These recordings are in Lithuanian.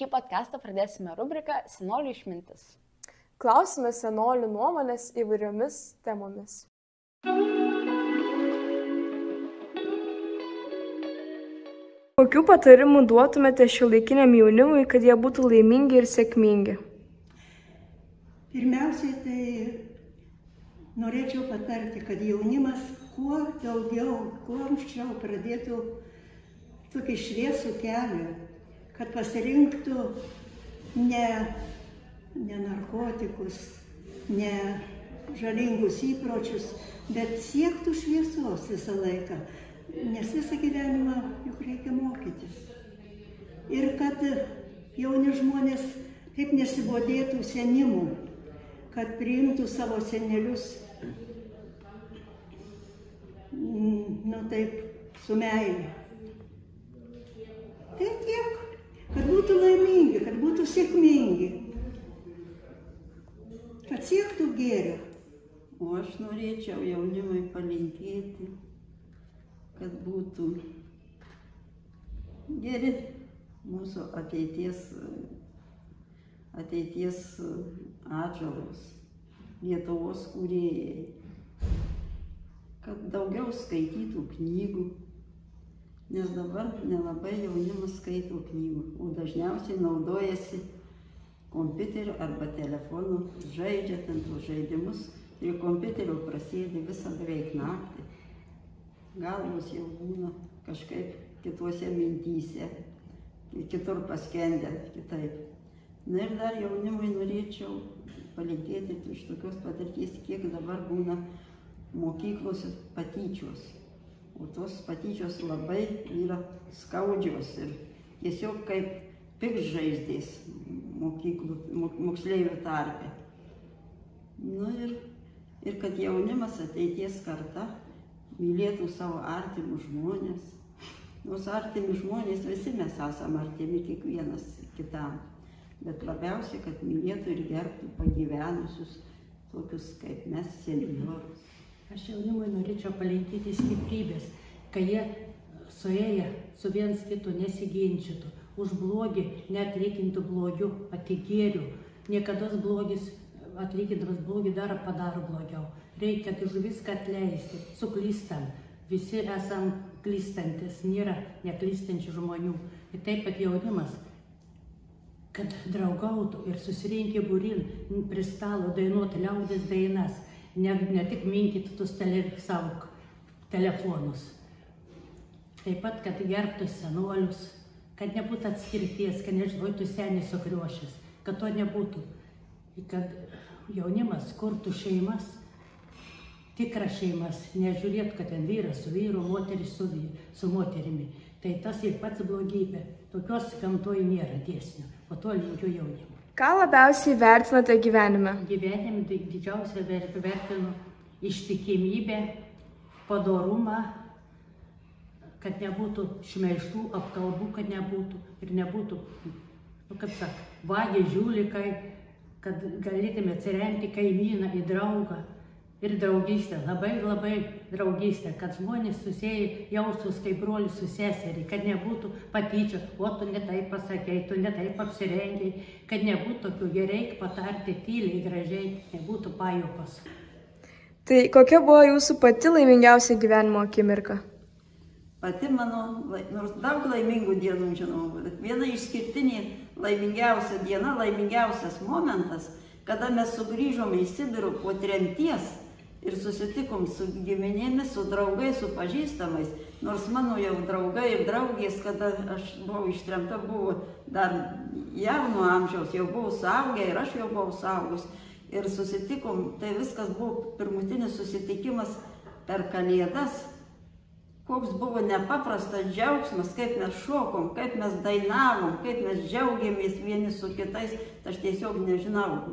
Šį podcastą pradėsime rubriką Senolių išmintis. Klausime senolių nuomonės įvairiomis temomis. Kokių patarimų duotumėte šiuolaikiniam jaunimui, kad jie būtų laimingi ir sėkmingi? Pirmiausiai, tai norėčiau patarti, kad jaunimas kuo daugiau, kuo anksčiau pradėtų tokį šviesų kelią, kad pasirinktų ne narkotikus, ne žalingus įpročius, bet siektų šviesos visą laiką, nes visą gyvenimą juk reikia mokytis. Ir kad jauni žmonės taip nesibodėtų senimų, kad priimtų savo senelius, taip, su meile. Tai tiek, kad būtų laimingi, kad būtų sėkmingi, kad siektų gėrio. O aš norėčiau jaunimui palinkėti, kad būtų geri mūsų ateities atžalos, Lietuvos kūrėjai, kad daugiau skaitytų knygų, nes dabar nelabai jaunimas skaito knygų, o dažniausiai naudojasi kompiuteriu arba telefonu, žaidžia ten tuos žaidimus ir kompiuteriu prasėdi visą beveik naktį. Galvos jau būna kažkaip kituose mintyse, kitur paskendę kitaip. Na ir dar jaunimui norėčiau palinkėti iš tokios patirties, kiek dabar būna mokyklose patyčios. O tos patyčios labai yra skaudžios ir tiesiog kaip piktžaizdės moksleivių tarpe. Nu ir kad jaunimas ateities karta mylėtų savo artimus žmonės. Nors artimi žmonės visi mes esame artimi kiekvienas kitam. Bet labiausiai, kad mylėtų ir gerbtų pagyvenusius, tokius kaip mes, senjorus. Aš jaunimui norėčiau palinkėti stiprybės, kad jie suėję su viens kitu nesiginčytų, už blogį neatlygintų blogiu, tik gėriu. Niekados blogis, atlygindamas blogį padaro blogiau. Reikia už viską atleisti, suklystam. Visi esam klystantis, nėra neklystančių žmonių. Ir taip pat jaunimas, kad draugautų ir susirinkę būrin prie stalo dainuoti liaudies dainas. Ne tik minkyti tus savo telefonus. Taip pat, kad gerbtų senolius, kad nebūtų atskirties, kad nežinotų senis sukriošęs, kad to nebūtų. Kad jaunimas kurtų šeimas, tikras šeimas, nežiūrėtų, kad ten vyras su vyru, moteris su moterimi. Tai tas ir pats blogybė. Tokios gamtoje nėra dėsnių, o to linkiu jaunimui. Ką labiausiai vertinate gyvenime? Gyvenime didžiausia vertinu ištikimybę, padorumą, kad nebūtų šmeižtų, apkalbų, kad nebūtų ir nebūtų, vagiai, žiūlikai, kad galėtume atsiremti kaimyną į draugą ir draugystę, labai draugystę, kad žmonės susėję jaustus kaip brolius su seserį, kad nebūtų patyčių, o tu ne taip pasakei, tu ne taip apsirengiai, kad nebūtų tokių gerai patarti tyliai, gražiai, nebūtų pajuokos. Tai kokia buvo jūsų pati laimingiausia gyvenimo akimirka? Pati mano, nors daug laimingų dienų žinau, bet viena išskirtinė laimingiausia diena, laimingiausias momentas, kada mes sugrįžome į Sibirų po tremties ir susitikom su giminėmis, su draugais, su pažįstamais. Nors mano jau draugai ir draugės, kada aš buvau ištremta, buvo dar jauno amžiaus, jau buvau suaugę ir aš jau buvau suaugus. Ir susitikom, tai viskas buvo pirmutinis susitikimas per Kalėdas. Koks buvo nepaprastas džiaugsmas, kaip mes šokom, kaip mes dainavom, kaip mes džiaugiamės vieni su kitais, tai aš tiesiog nežinau.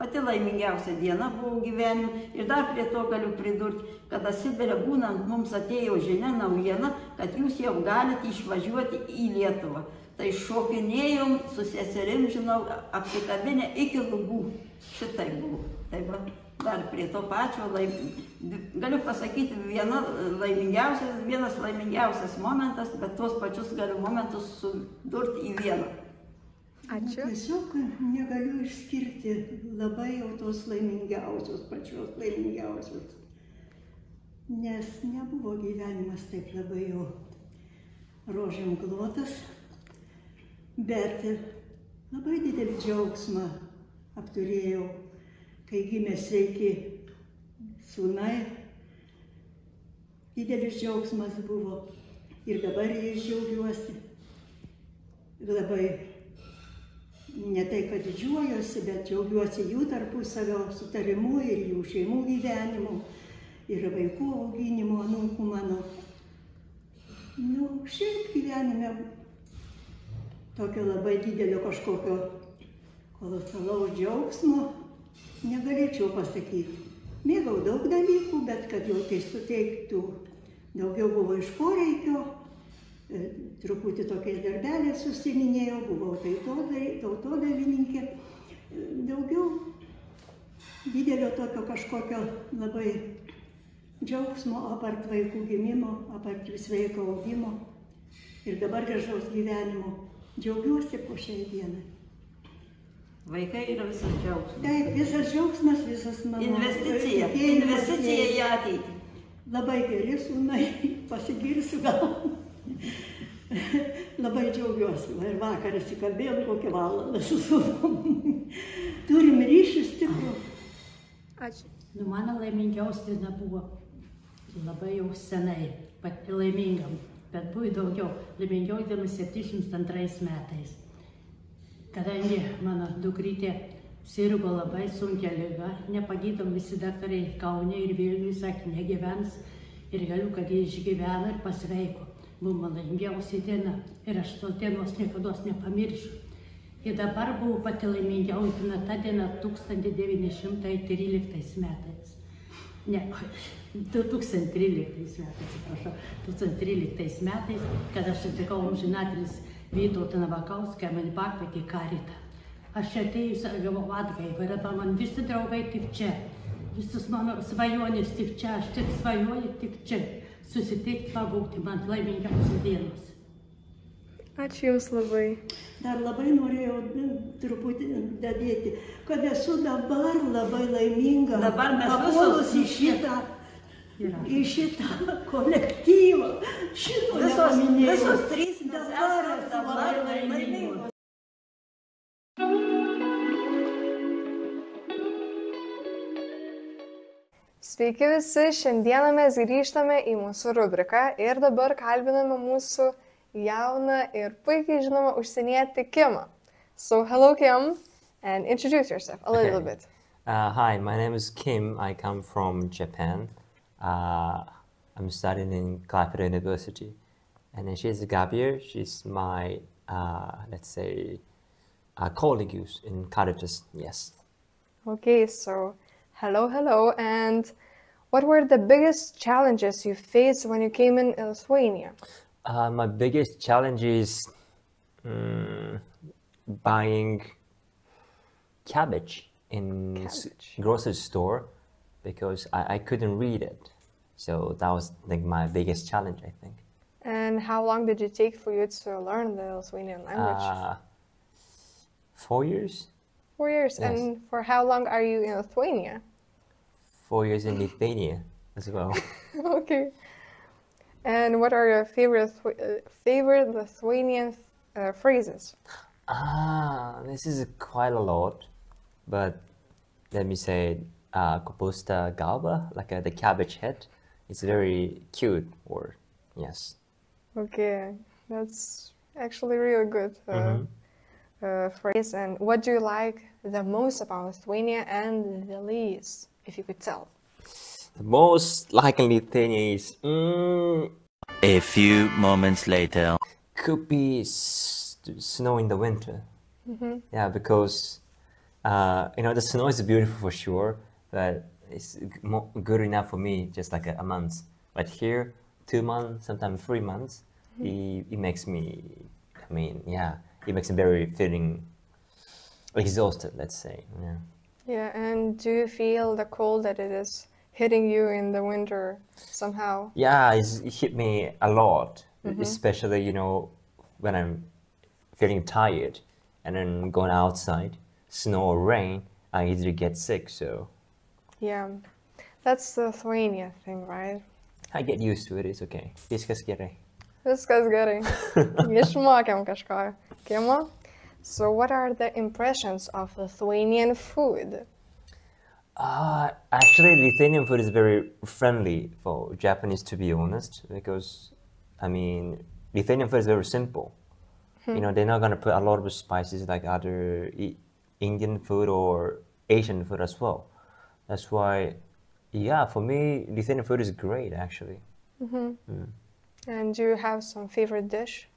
Pati laimingiausia diena buvo gyvenime ir dar prie to galiu pridurti, kada Sibire būnant mums atėjo žinia, naujiena, kad jūs jau galite išvažiuoti į Lietuvą. Tai šokinėjom su seserim, žinau, apsikabinę iki lubų. Šitai buvo. Tai va, dar prie to pačio, galiu pasakyti, vienas laimingiausias momentas, bet tuos pačius galiu momentus sudurti į vieną. Ačiū. Tiesiog negaliu išskirti labai jau tos laimingiausios, pačios laimingiausios. Nes nebuvo gyvenimas taip labai jau rožėm klotas, bet labai didelį džiaugsmą apturėjau, kai gimė sveiki sūnai. Didelis džiaugsmas buvo ir dabar jais džiaugiuosi. Labai ne tai, kad didžiuojuosi, bet džiaugiuosi jų tarpusavio sutarimu ir jų šeimų gyvenimu, ir vaikų auginimo, anūkų mano. Nu, šiaip gyvenime tokio labai didelio kažkokio kolosalaus džiaugsmo negalėčiau pasakyti. Mėgau daug dalykų, bet kad jau tai suteiktų, daugiau buvo iš poreikio, truputį tokiais darbeliais užsiiminėjau, buvau tautodailininkė, daugiau didelio tokio kažkokio labai džiaugsmo apart vaikų gimimo, apart sveiko augimo ir dabar gražaus gyvenimo. Džiaugiuosi po šiai dienai. Vaikai yra visas džiaugsmas. Taip, visas džiaugsmas, visas mano Investicija į ateitį. Labai geri sūnai, pasigirsiu gal. Labai džiaugiuosi. Ir vakar įsikalbėjom kokią valandą su sūnum. Turim ryšį stiprų. Ačiū. Nu, mano laimingiausia diena buvo labai jau senai, pati laimingam, bet buvo daugiau. Laimingiau diena 72 metais. Kadangi mano dukrytė sirgo labai sunkia liga, nepagydom visi daktarai Kaune ir Vilniuje, sakė, negyvens ir galiu, kad jie išgyveno ir pasveiko. Buvo laimingiausia diena ir aš tos dienos niekada nepamiršiu. Ir dabar buvo pati laimingiausia diena, ta diena 1913 metais. Ne, 2013 metais, atsiprašau, 2013 metais, kada aš sutikau amžinatilis Vytautą Navakauską, mane pakvietė į karitą. Aš čia atėjus, gavau atgaivą ir dabar man visi draugai tik čia. Visus mano svajonės tik čia, aš tik svajoju tik čia. Susitikti, pabūti man laimingiausios dienos. Ačiū Jums labai. Dar labai norėjau truputį dadėti, kad esu dabar labai laiminga. Dabar mes papuolus į šitą kolektyvą. Šito nepaminėjau. Visos trys mes esame dabar laimingos. Sveiki visi, šiandieną mes grįžtame į mūsų rubriką ir dabar kalbiname mūsų jauną ir puikiai žinomą užsienietį Kimą. So hello Kim, and introduce yourself a little bit. Hi, my name is Kim. I come from Japan. I'm studying in Klaipėda University. And then she's Gabir. She's my, let's say, colleague in Caritas, yes. Okay, so hello, and what were the biggest challenges you faced when you came in Lithuania? My biggest challenge is buying cabbage in grocery store because I couldn't read it. So that was like my biggest challenge, I think. And how long did it take for you to learn the Lithuanian language? 4 years. 4 years. Yes. And for how long are you in Lithuania? 4 years in Lithuania as well. Okay. And what are your favorite Lithuanian phrases? This is quite a lot, but let me say Kopusta galva, like the cabbage head. It's a very cute word, yes. Okay, that's actually really good phrase. And what do you like the most about Lithuania and the least, if you could tell? The most likely thing is A few moments later. could be snow in the winter. Yeah, because the snow is beautiful for sure, but it's good enough for me just like a month. But here, 2 months, sometimes 3 months, it makes me, it makes me very feeling exhausted, let's say. Yeah. Yeah, and do you feel the cold that it is hitting you in the winter somehow? Yeah, it hit me a lot, especially, when I'm feeling tired. and then going outside, snow or rain, I easily get sick. So Yeah, that's the Lithuania thing, right? I get used to it. It's okay. Viskas gerai. Viskas gerai. Išmokėm kažko. Kimo? So what are the impressions of Lithuanian food? Actually, Lithuanian food is very friendly for Japanese, to be honest, because I mean, Lithuanian food is very simple. You know, they're not gonna put a lot of spices like other Indian food or Asian food as well. That's why, yeah, for me, Lithuanian food is great actually. And do you have some favorite dish?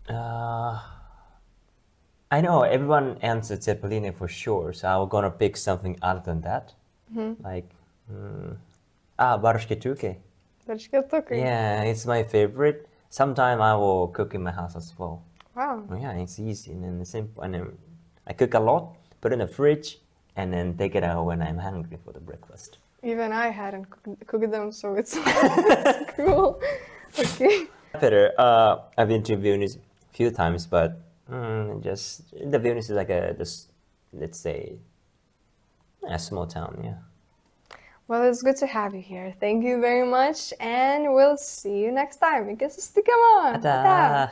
I know everyone answered Zeppelin for sure, so I'm gonna pick something other than that. Like, baršketukai. Varškėtukai. Yeah, it's my favorite. Sometime I will cook in my house as well. Wow. Yeah, it's easy and then simple. And then I cook a lot, put it in the fridge, and then take it out when I'm hungry for the breakfast. Even I hadn't cooked them, so it's cool. Okay. Peter, I've been to Vilnius a few times, but just the Vilnius is like let's say, a small town, yeah. Well, it's good to have you here. Thank you very much, and we'll see you next time. Iki susitikimo. Ta-da!